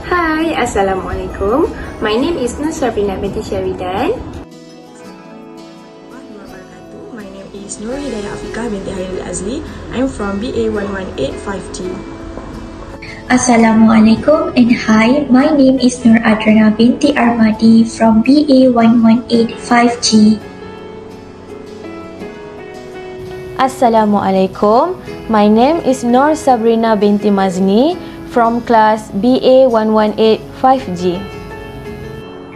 Hi, Assalamualaikum. My name is SABRINA binti SHERIDAN. My name is NURUL HIDAYAH AFIQAH binti HAIRIL AZLI. I'm from BA 1185G. Assalamualaikum and hi, my name is ADRIANA binti ARMADY from BA 1185G. Assalamualaikum. My name is SABRINA binti MAZNI from class BA 1185G.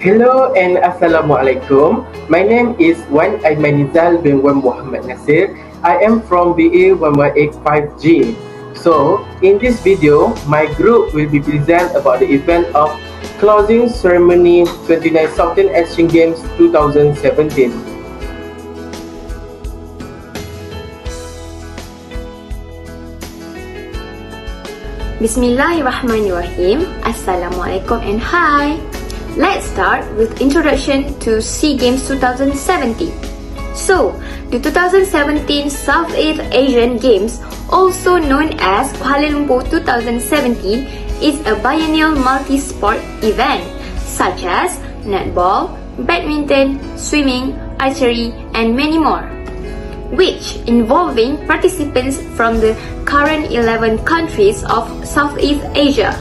Hello and Assalamualaikum. My name is Aiman Nizal bin Muhammad NASIR. I am from BA 1185G. So, in this video, my group will be present about the event of closing ceremony 29 Southern Asian Games 2017. Bismillahirrahmanirrahim. Assalamualaikum and hi. Let's start with introduction to SEA Games 2017. So, the 2017 Southeast Asian Games, also known as Kuala Lumpur 2017, is a biennial multi-sport event such as netball, badminton, swimming, archery, and many more, which involving participants from the current 11 countries of Southeast Asia.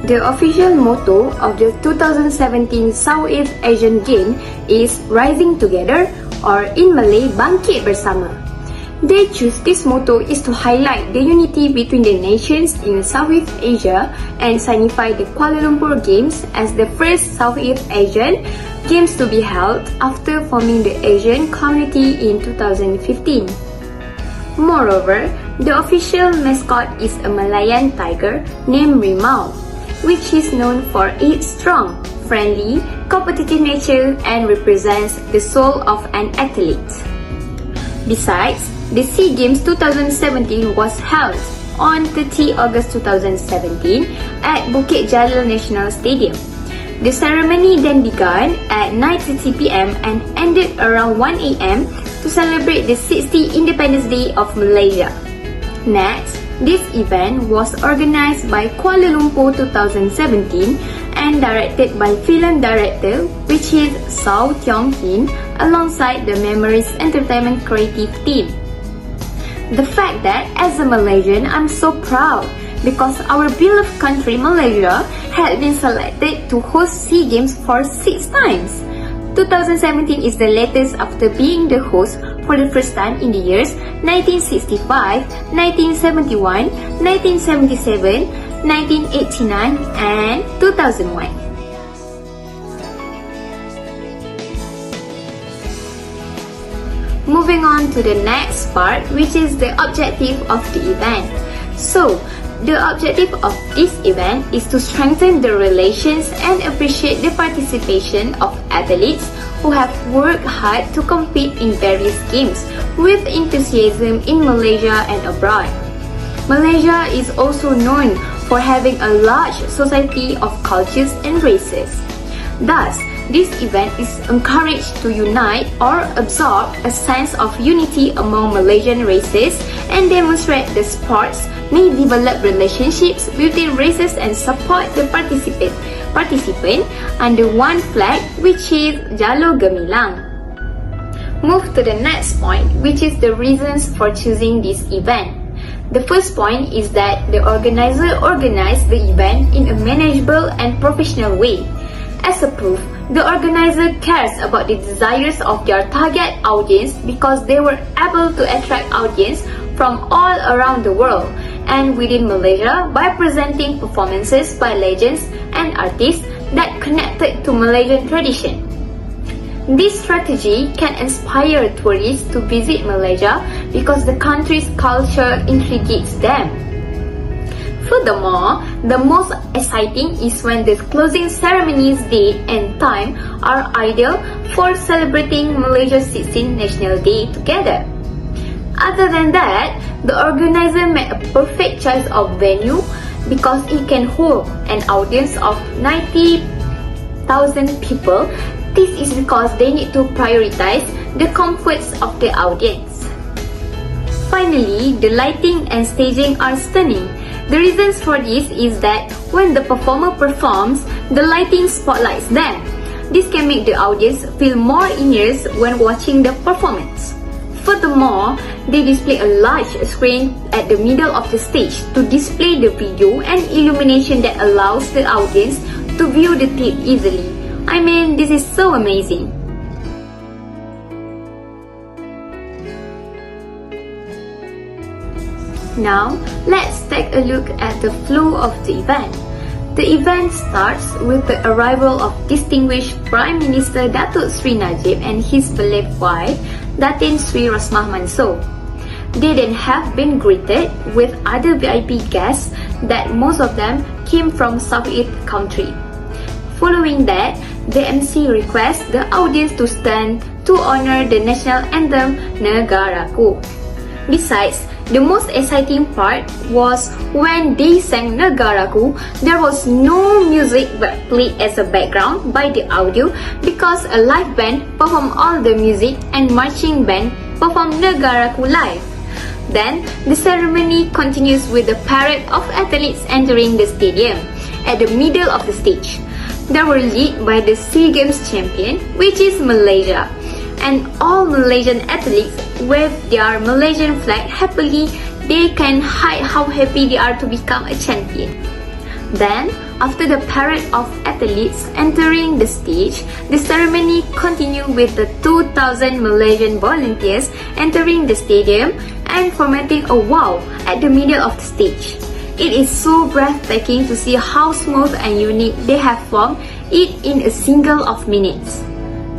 The official motto of the 2017 Southeast Asian Games is Rising Together, or in Malay, Bangkit Bersama. They choose this motto is to highlight the unity between the nations in Southeast Asia and signify the Kuala Lumpur Games as the first Southeast Asian Games to be held after forming the Asian community in 2015. Moreover, the official mascot is a Malayan tiger named Rimau, which is known for its strong, friendly, competitive nature and represents the soul of an athlete. Besides, the SEA Games 2017 was held on 30 August 2017 at Bukit Jalil National Stadium. The ceremony then began at 9:30 p.m. and ended around 1 a.m. to celebrate the 60th Independence Day of Malaysia. Next, this event was organized by Kuala Lumpur 2017 and directed by film director, which is Sao Tiong Hin, alongside the Memories Entertainment creative team. The fact that as a Malaysian, I'm so proud because our beloved country Malaysia had been selected to host SEA Games for 6 times. 2017 is the latest after being the host for the first time in the years 1965, 1971, 1977, 1989 and 2001. Moving on to the next part, which is the objective of the event. So, the objective of this event is to strengthen the relations and appreciate the participation of athletes who have worked hard to compete in various games with enthusiasm in Malaysia and abroad. Malaysia is also known for having a large society of cultures and races. Thus, this event is encouraged to unite or absorb a sense of unity among Malaysian races and demonstrate the sports may develop relationships between races and support the participant under one flag, which is Jalur Gemilang. Move to the next point, which is the reasons for choosing this event. The first point is that the organizer organized the event in a manageable and professional way. As a proof, the organizer cares about the desires of their target audience because they were able to attract audience from all around the world and within Malaysia by presenting performances by legends and artists that connected to Malaysian tradition. This strategy can inspire tourists to visit Malaysia because the country's culture intrigues them. Furthermore, the most exciting is when the closing ceremony's date and time are ideal for celebrating Malaysia's 16th National Day together. Other than that, the organizer made a perfect choice of venue because it can hold an audience of 90,000 people. This is because they need to prioritize the comforts of the audience. Finally, the lighting and staging are stunning. The reasons for this is that when the performer performs, the lighting spotlights them. This can make the audience feel more immersed when watching the performance. Furthermore, they display a large screen at the middle of the stage to display the video and illumination that allows the audience to view the tape easily. I mean, this is so amazing. Now, let's take a look at the flow of the event. The event starts with the arrival of distinguished Prime Minister Datuk Sri Najib and his beloved wife, Datin Sri Rosmah Mansor. They then have been greeted with other VIP guests that most of them came from Southeast country. Following that, the MC requests the audience to stand to honor the national anthem Negaraku. Besides, the most exciting part was when they sang Negaraku, there was no music but played as a background by the audio because a live band performed all the music and marching band performed Negaraku live. Then, the ceremony continues with the parade of athletes entering the stadium at the middle of the stage. They were led by the SEA Games champion, which is Malaysia, and all Malaysian athletes wave their Malaysian flag happily. They can hide how happy they are to become a champion. Then, after the parade of athletes entering the stage, the ceremony continued with the 2,000 Malaysian volunteers entering the stadium and formating a wow at the middle of the stage. It is so breathtaking to see how smooth and unique they have formed it in a single of minutes.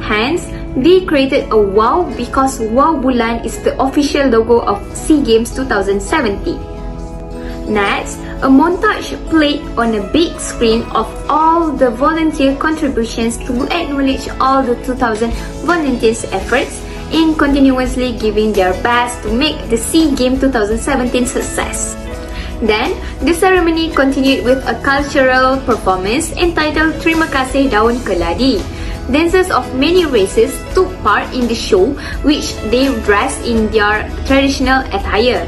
Hence, they created a wow because Wow Bulan is the official logo of SEA Games 2017. Next, a montage played on a big screen of all the volunteer contributions to acknowledge all the 2,000 volunteers' efforts in continuously giving their best to make the SEA Games 2017 success. Then, the ceremony continued with a cultural performance entitled Terima Kasih Daun Keladi. Dancers of many races took part in the show, which they dressed in their traditional attire.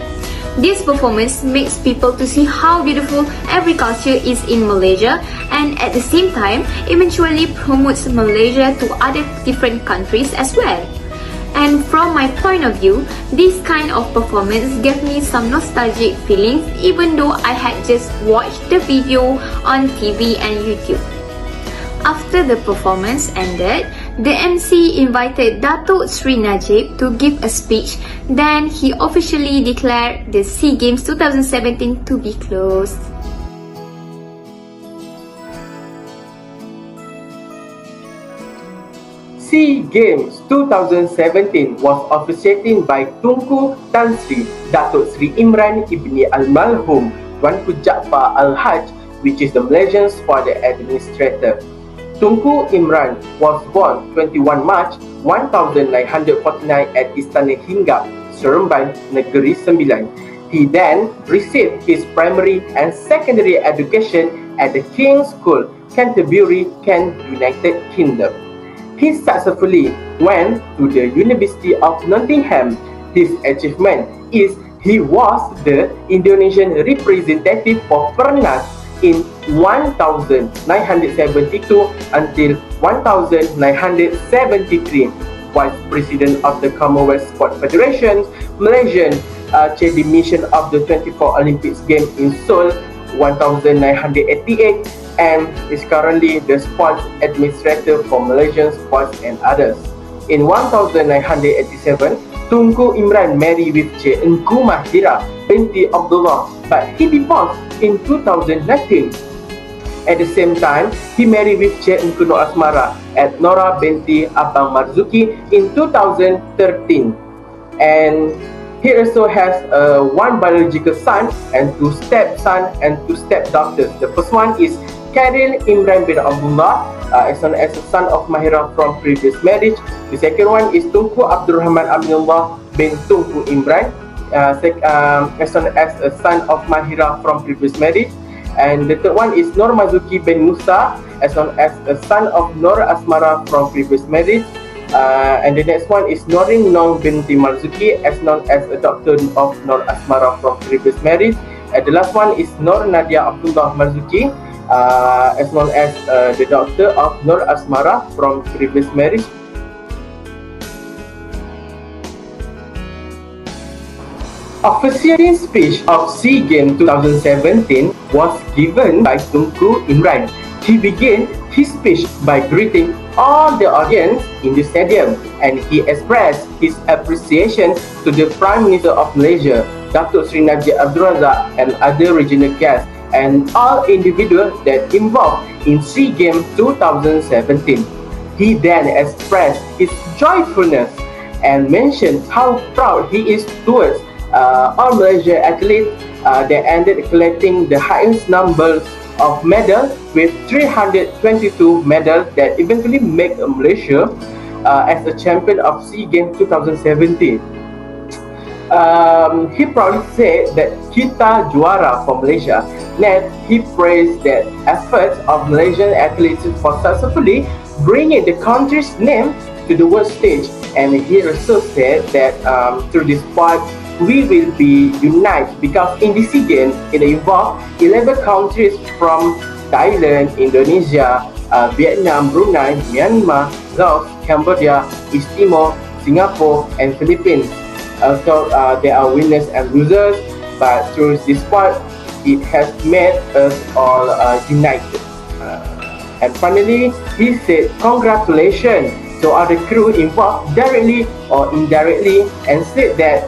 This performance makes people to see how beautiful every culture is in Malaysia, and at the same time, eventually promotes Malaysia to other different countries as well. And from my point of view, this kind of performance gave me some nostalgic feelings even though I had just watched the video on TV and YouTube. After the performance ended, the MC invited Datuk Sri Najib to give a speech. Then he officially declared the SEA Games 2017 to be closed. SEA Games 2017 was officiated by Tunku Tan Sri Datuk Sri Imran Ibni Almarhum Tuanku Jaafar Al-Haj, which is the Malaysian Sport Administrator. Tunku Imran was born 21 March 1949 at Istana Hinggap, Seremban, Negeri Sembilan. He then received his primary and secondary education at the King's School, Canterbury, Kent, United Kingdom. He successfully went to the University of Nottingham. His achievement is he was the Indonesian representative for Pernas in 1972 until 1973, Vice President of the Commonwealth Sport Federation, Malaysian chair the mission of the 24 Olympics Games in Seoul 1988, and is currently the sports administrator for Malaysian sports and others. In 1987, Tunku Imran married with Cik Engku Mahira binti Abdullah, but he divorced in 2019. At the same time, he married with Cik Mkuno Asmara at Nora binti Abang Marzuki in 2013. And he also has one biological son and two stepsons and two stepdaughters. The first one is HAIRIL Imran bin Abdullah, as known as the son of Mahira from previous marriage. The second one is Tunku Abdul Rahman Aminullah bin Tunku Imran, as known as a son of Mahira from previous marriage. And the third one is Nur Marzuki bin Musa, as known as a son of Nur Asmara from previous marriage. And the next one is Norin Nong binti Marzuki, as known as a daughter of Nur Asmara from previous marriage. And the last one is Nur Nadia Abdullah Marzuki, as known as the daughter of Nur Asmara from previous marriage. Officiating speech of SEA Games 2017 was given by Tunku Imran. He began his speech by greeting all the audience in the stadium, and he expressed his appreciation to the Prime Minister of Malaysia, Datuk Seri Najib Abdul Razak, and other regional guests, and all individuals that involved in SEA Games 2017. He then expressed his joyfulness and mentioned how proud he is towards all Malaysia athletes that ended collecting the highest numbers of medals with 322 medals that eventually make Malaysia as the champion of SEA Games 2017. He proudly said that kita juara for Malaysia. Next, he praised the efforts of Malaysian athletes for successfully bringing the country's name to the world stage. And he also said that through this sport, we will be united because in the SEA Games, it involved 11 countries from Thailand, Indonesia, Vietnam, Brunei, Myanmar, Laos, Cambodia, East Timor, Singapore, and Philippines. Also, there are winners and losers, but through this sport, it has made us all united. And finally, he said congratulations to other crew involved directly or indirectly, and said that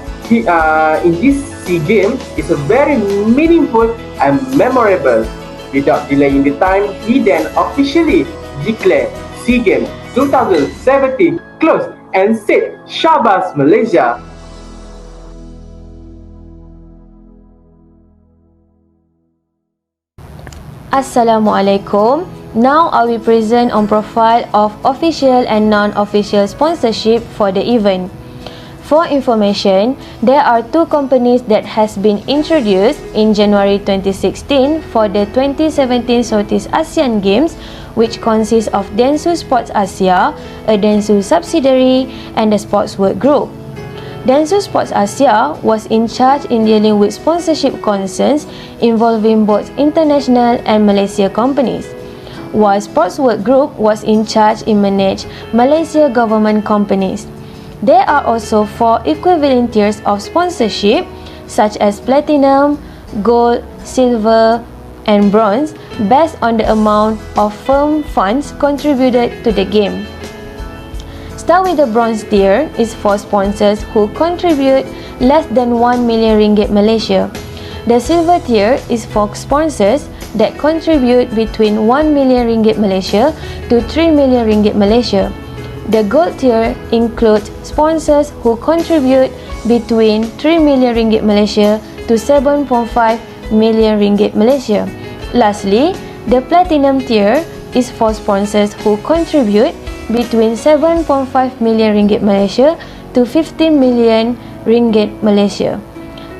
in this SEA Games is a very meaningful and memorable. Without delaying the time, he then officially declared SEA Games 2017 closed and said, "Syabas Malaysia." Assalamualaikum. Now I will present on profile of official and non-official sponsorship for the event. For information, there are two companies that has been introduced in January 2016 for the 2017 Southeast Asian Games, which consists of Dentsu Sports Asia, a Dentsu subsidiary, and the Sports World Group. Dentsu Sports Asia was in charge in dealing with sponsorship concerns involving both international and Malaysia companies, while Sports World Group was in charge in manage Malaysia government companies. There are also 4 equivalent tiers of sponsorship, such as platinum, gold, silver, and bronze, based on the amount of firm funds contributed to the game. Start with the bronze tier is for sponsors who contribute less than 1 million ringgit Malaysia. The silver tier is for sponsors that contribute between 1 million ringgit Malaysia to 3 million ringgit Malaysia. The gold tier includes sponsors who contribute between 3 million ringgit Malaysia to 7.5 million ringgit Malaysia. Lastly, the platinum tier is for sponsors who contribute between 7.5 million ringgit Malaysia to 15 million ringgit Malaysia.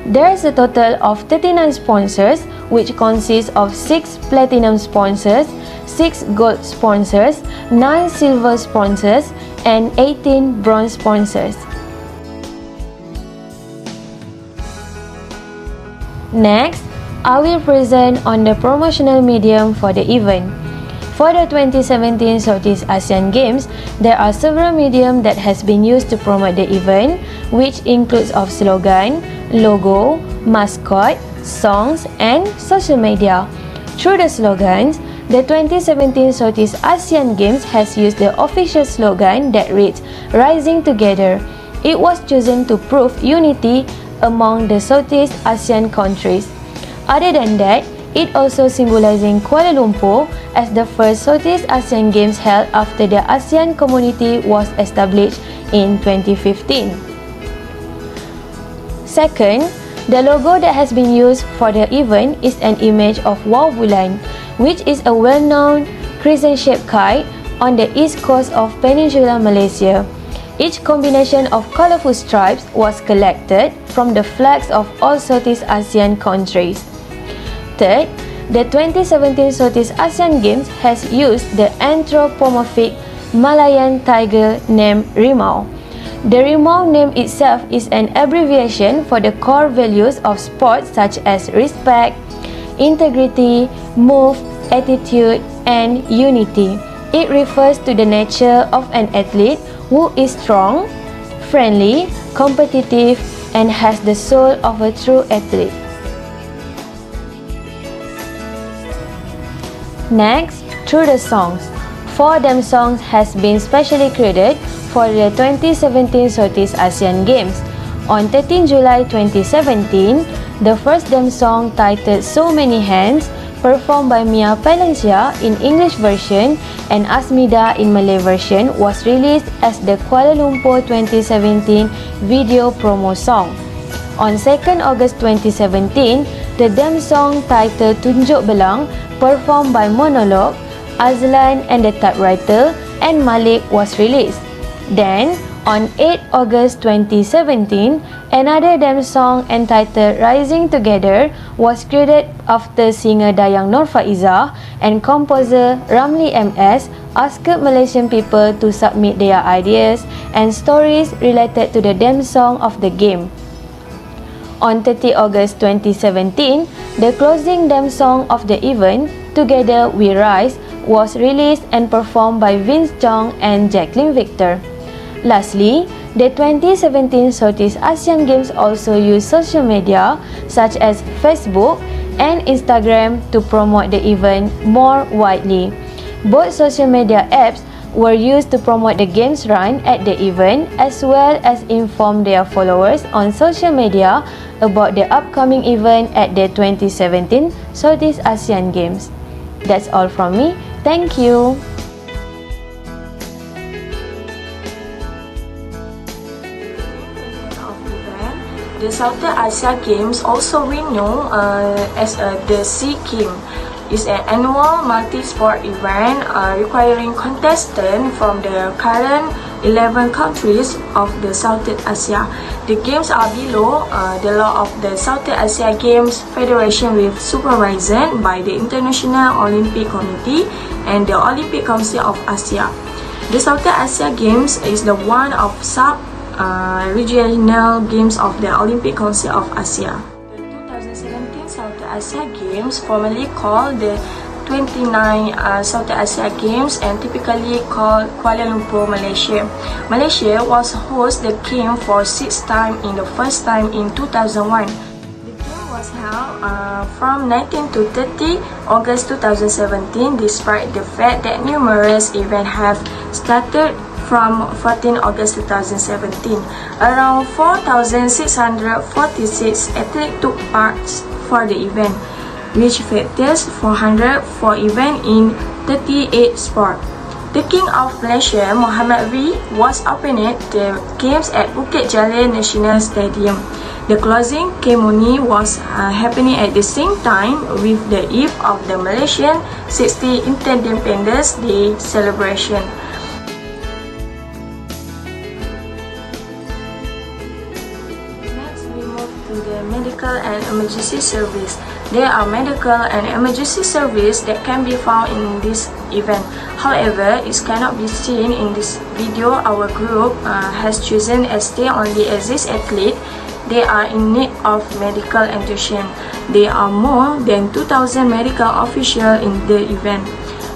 There is a total of 39 sponsors, which consists of 6 platinum sponsors, 6 gold sponsors, 9 silver sponsors, and 18 bronze sponsors. Next, I will present on the promotional medium for the event. For the 2017 Southeast Asian Games, there are several mediums that has been used to promote the event, which includes of slogan, logo, mascot, songs, and social media. Through the slogans, the 2017 Southeast Asian Games has used the official slogan that reads, "Rising Together." It was chosen to prove unity among the Southeast Asian countries. Other than that, It also symbolizing Kuala Lumpur as the first Southeast Asian Games held after the ASEAN community was established in 2015. Second, the logo that has been used for the event is an image of Wow Bulan, which is a well-known crescent-shaped kite on the east coast of Peninsular Malaysia. Each combination of colorful stripes was collected from the flags of all Southeast Asian countries. Third, the 2017 Southeast Asian Games has used the anthropomorphic Malayan tiger named Rimau. The Rimau name itself is an abbreviation for the core values of sports such as respect, integrity, move, attitude, and unity. It refers to the nature of an athlete who is strong, friendly, competitive, and has the soul of a true athlete. Next, through the songs. 4 dance songs has been specially created for the 2017 Southeast Asian Games. On 13 July 2017, the first dance song titled So Many Hands, performed by Mia Palencia in English version and Asmida in Malay version, was released as the Kuala Lumpur 2017 video promo song. On 2nd August 2017, the dance song titled Tunjuk Belang, performed by Monologue, Azlan and the Typewriter, and Malik was released. Then, on 8 August 2017, another dance song entitled Rising Together was created after singer Dayang Nur Faizah and composer Ramli MS asked Malaysian people to submit their ideas and stories related to the dance song of the game. On 30 August 2017, the closing dance song of the event, Together We Rise, was released and performed by Vince Chong and Jacqueline Victor. Lastly, the 2017 Southeast Asian Games also used social media such as Facebook and Instagram to promote the event more widely. Both social media apps were used to promote the games run at the event as well as inform their followers on social media about the upcoming event at the 2017 Southeast Asian Games. That's all from me. Thank you. The Southeast Asia Games, also renowned as the Sea Games, is an annual multi-sport event requiring contestants from the current 11 countries of the Southeast Asia. The games are below the law of the Southeast Asia Games Federation with supervision by the International Olympic Committee and the Olympic Council of Asia. The Southeast Asia Games is the one of regional games of the Olympic Council of Asia. The 2017 Southeast Asia Games, formerly called the 29 Southeast Asia Games and typically called Kuala Lumpur, Malaysia. Malaysia was host the game for 6th time in the first time in 2001. The game was held from 19 to 30 August 2017, despite the fact that numerous events have started from 14 August 2017. Around 4,646 athletes took part for the event, which features 404 events in 38 sports. The King of Malaysia, Muhammad V, was opening the games at Bukit Jalil National Stadium. The closing ceremony was happening at the same time with the eve of the Malaysian 60th Independence Day celebration. Medical and emergency service. There are medical and emergency service that can be found in this event. However, it cannot be seen in this video. Our group has chosen as they only exist athletes. They are in need of medical attention. There are more than 2,000 medical officials in the event.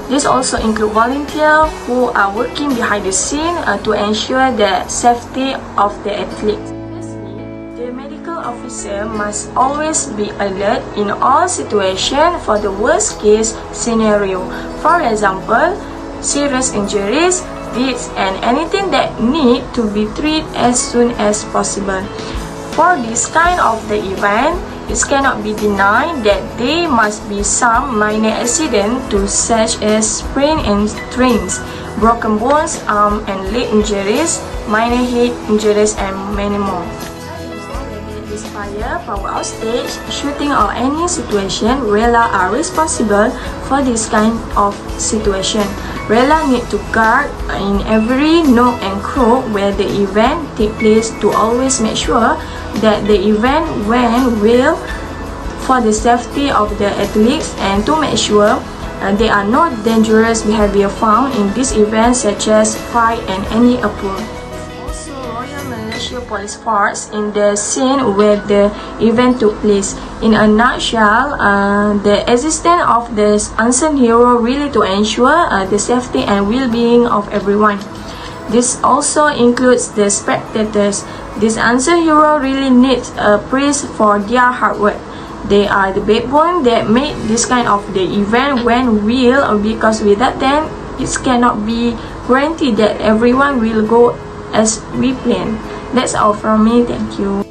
This also include volunteers who are working behind the scene to ensure the safety of the athletes. Officer must always be alert in all situations for the worst case scenario. For example, serious injuries, deaths, and anything that need to be treated as soon as possible. For this kind of the event, it cannot be denied that there must be some minor accident too, such as sprain and strains, broken bones, arm and leg injuries, minor head injuries, and many more. Fire, power outage, shooting or any situation, RELA are responsible for this kind of situation. RELA need to guard in every nook and crook where the event take place to always make sure that the event went well for the safety of the athletes and to make sure there are no dangerous behavior found in this event such as fight and any uproar. Police force in the scene where the event took place. In a nutshell, the existence of the unsung hero really to ensure the safety and well-being of everyone. This also includes the spectators. This unsung hero really needs a praise for their hard work. They are the backbone that made this kind of the event went well, because without them, it cannot be guaranteed that everyone will go as we planned. That's all from me. Thank you.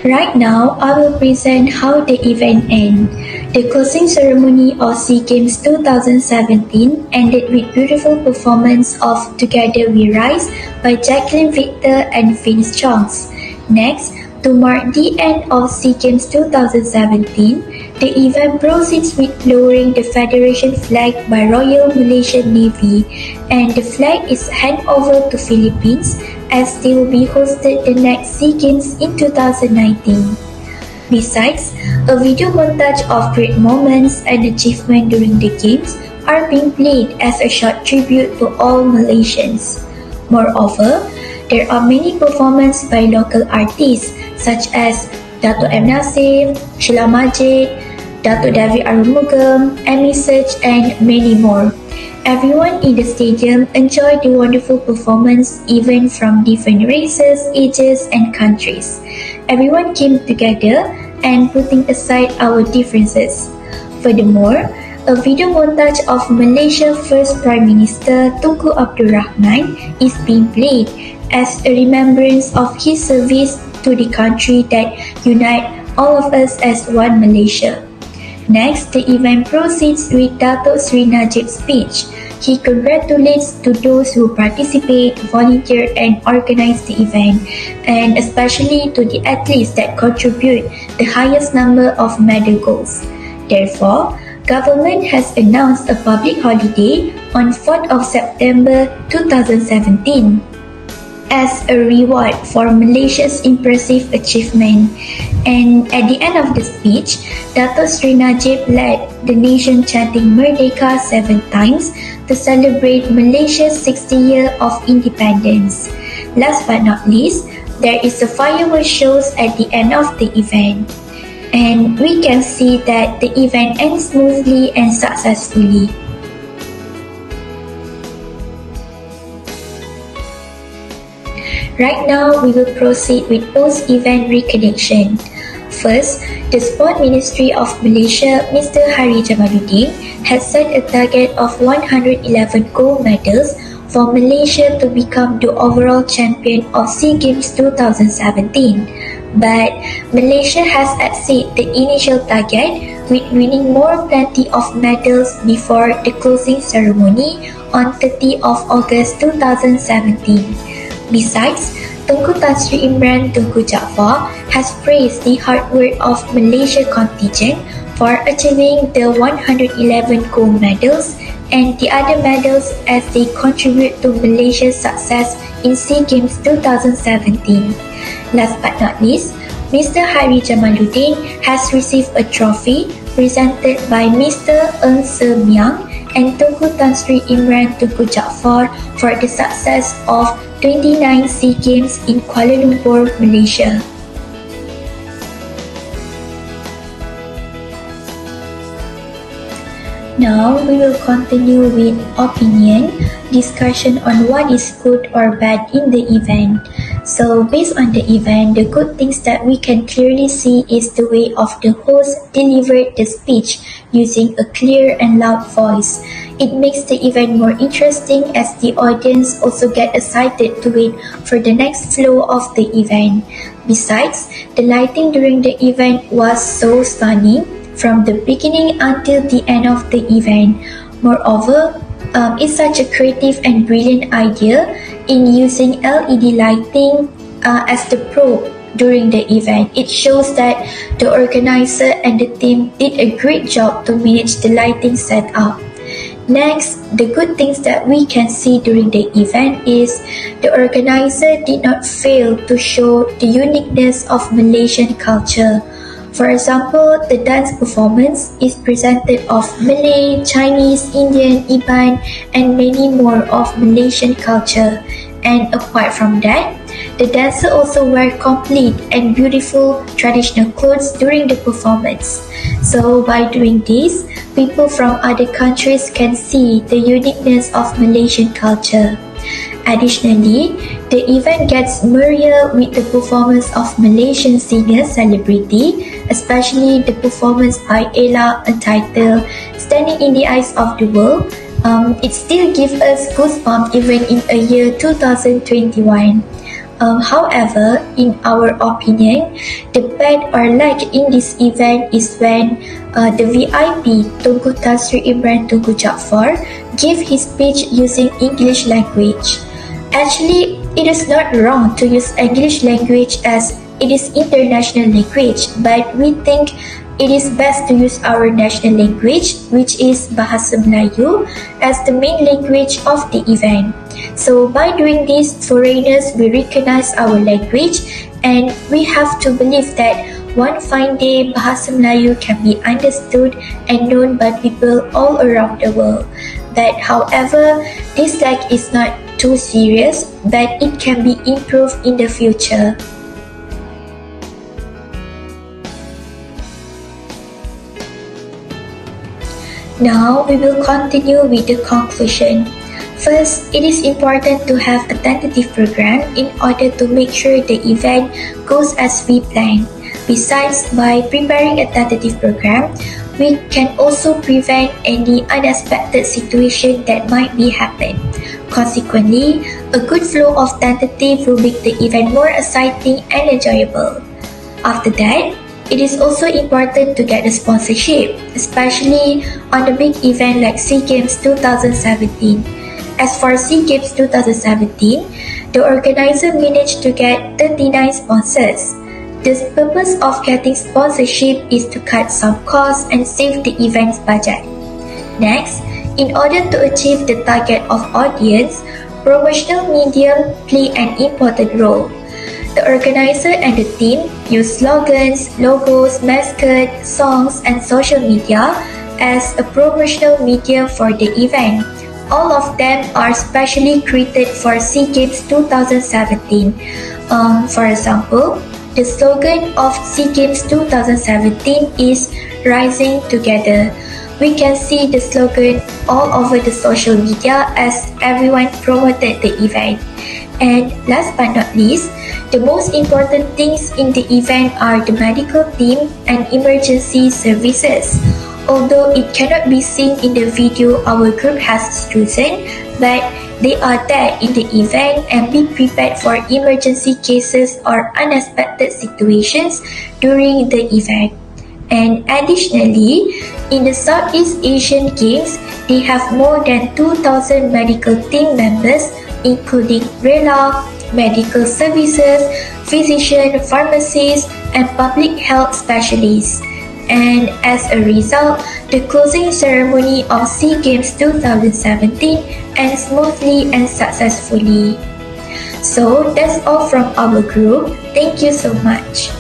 Right now, I will present how the event ended. The closing ceremony of SEA Games 2017 ended with beautiful performance of Together We Rise by Jacqueline Victor and Vince Chongs. Next, to mark the end of SEA Games 2017, the event proceeds with lowering the Federation flag by Royal Malaysian Navy, and the flag is handed over to Philippines as they will be hosted the next SEA Games in 2019. Besides, a video montage of great moments and achievements during the Games are being played as a short tribute to all Malaysians. Moreover, there are many performances by local artists such as Dato' M. Nasir, Sheila Majid, Dato' David Arumugam, Amy Search, and many more. Everyone in the stadium enjoyed the wonderful performance, even from different races, ages, and countries. Everyone came together and putting aside our differences. Furthermore, a video montage of Malaysia's first Prime Minister Tunku Abdul Rahman is being played as a remembrance of his service to the country that unite all of us as one Malaysia. Next, the event proceeds with Dato' Sri Najib's speech. He congratulates to those who participate, volunteer, and organize the event, and especially to the athletes that contribute the highest number of medal goals. Therefore, government has announced a public holiday on 4th of September 2017 as a reward for Malaysia's impressive achievement. And at the end of the speech, Dato' Sri Najib led the nation chanting Merdeka 7 times to celebrate Malaysia's 60 year of independence. Last but not least, there is a fireworks shows at the end of the event. And we can see that the event ends smoothly and successfully. Right now, we will proceed with post-event recognition. First, the Sport Ministry of Malaysia, Mr. Hari Jamaluddin, has set a target of 111 gold medals for Malaysia to become the overall champion of SEA Games 2017. But Malaysia has exceeded the initial target with winning plenty of medals before the closing ceremony on 30 of August 2017. Besides, Tunku Tan Sri Imran Tunku Jaafar has praised the hard work of Malaysia contingent for achieving the 111 gold medals and the other medals as they contribute to Malaysia's success in SEA Games 2017. Last but not least, Mr. Hari Jamaluddin has received a trophy presented by Mr. Ng Se Miang and Tunku Tan Sri Imran Tunku Jaafar for the success of 29 SEA Games in Kuala Lumpur, Malaysia. Now we will continue with opinion, discussion on what is good or bad in the event. So based on the event, the good things that we can clearly see is the way of the host delivered the speech using a clear and loud voice. It makes the event more interesting as the audience also get excited to wait for the next flow of the event. Besides, the lighting during the event was so stunning from the beginning until the end of the event. Moreover, it's such a creative and brilliant idea in using LED lighting as the probe during the event. It shows that the organizer and the team did a great job to manage the lighting setup. Next, the good things that we can see during the event is the organizer did not fail to show the uniqueness of Malaysian culture. For example, the dance performance is presented of Malay, Chinese, Indian, Iban, and many more of Malaysian culture. And apart from that, the dancer also wear complete and beautiful traditional clothes during the performance. So by doing this, people from other countries can see the uniqueness of Malaysian culture. Additionally, the event gets merrier with the performance of Malaysian singer celebrity, especially the performance by Ella entitled Standing in the Eyes of the World. It still gives us goosebumps even in a year 2021. However, in our opinion, the bad or lack in this event is when the VIP Tunku Tan Sri Imran Tunku Jaafar gave his speech using English language. Actually, it is not wrong to use English language as it is international language, but we think it is best to use our national language, which is Bahasa Melayu, as the main language of the event. So by doing this, foreigners will recognize our language, and we have to believe that one fine day Bahasa Melayu can be understood and known by people all around the world. But however, this lack is not too serious, but it can be improved in the future. Now we will continue with the conclusion. First, it is important to have a tentative program in order to make sure the event goes as we planned. Besides, by preparing a tentative program, we can also prevent any unexpected situation that might be happen. Consequently, a good flow of tentative will make the event more exciting and enjoyable. After that, it is also important to get a sponsorship, especially on the big event like SEA Games 2017. As for SEA Games 2017, the organizer managed to get 39 sponsors. The purpose of getting sponsorship is to cut some costs and save the event's budget. Next, in order to achieve the target of audience, promotional medium play an important role. The organizer and the team use slogans, logos, mascot, songs, and social media as a promotional medium for the event. All of them are specially created for SEA Games 2017. For example, the slogan of SEA Games 2017 is Rising Together. We can see the slogan all over the social media as everyone promoted the event. And last but not least, the most important things in the event are the medical team and emergency services. Although it cannot be seen in the video our group has chosen, but they are there in the event and be prepared for emergency cases or unexpected situations during the event. And additionally, in the Southeast Asian Games, they have more than 2,000 medical team members, including RELA, medical services, physician, pharmacists, and public health specialists. And as a result, the closing ceremony of SEA Games 2017 ends smoothly and successfully. So that's all from our group. Thank you so much.